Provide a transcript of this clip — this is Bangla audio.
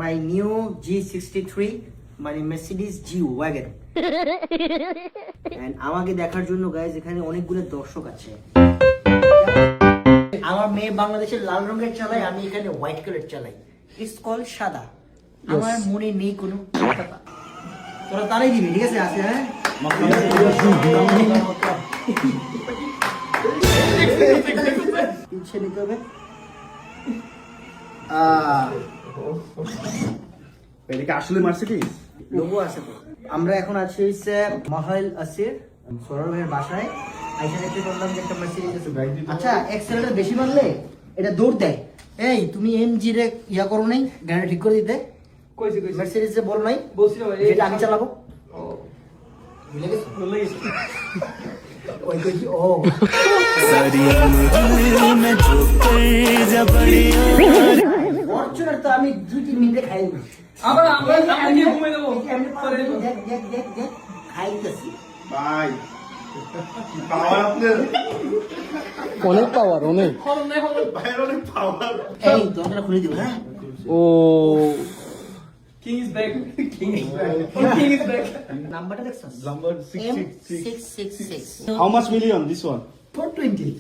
my new G63 মানে Mercedes G-Wagon and আমাকে দেখার জন্য গাইস এখানে অনেকগুলো দর্শক আছে। আমার মেয়ে বাংলাদেশের লাল রঙের চালায়, আমি এখানে হোয়াইট কালার চালাই। ইটস কল সাদা। আমার মনে নেই কোনো কথা। তোরা তারাই দিবি, ঠিক আছে? আছে হ্যাঁ পিছিয়ে নিতে হবে। এটা কি আসলে মার্সিডিজ? লোগো আছে তো। আমরা এখন আছি হচ্ছে মহল আসির সৌরভ ভাইয়ের বাসায়। আইসা দেখতে বললাম যে একটা মার্সিডিজ আছে। আচ্ছা, এক্সেলেটার বেশি মারলে এটা দৌড় দেয়। এই তুমি এমজি রে ইয়া করো নাই, গাড়ি ঠিক করে দিতে? কইছি মার্সিডিজে বল নাই, বলছি না ভাই, যেটা আমি চালাবো। ও ভুলে গেছো? বলে গেছি। ওই কইছি ও ফরচুনার তো আমি 2-3 মিনিটে খাই না। আমরা গিয়ে ঘুমিয়ে দেবো। দেখ দেখ দেখ দেখ খাইতেছি। ভাই পাওয়ার আপনার, অনেক পাওয়ার, অনেক। ভাইয়ের অনেক পাওয়ার। এই দরজাটা খুলে দিব হ্যাঁ। ও King is back. King is back. King is back. নাম্বারটা দেখছস? Number 666. M666 How much million this one? 420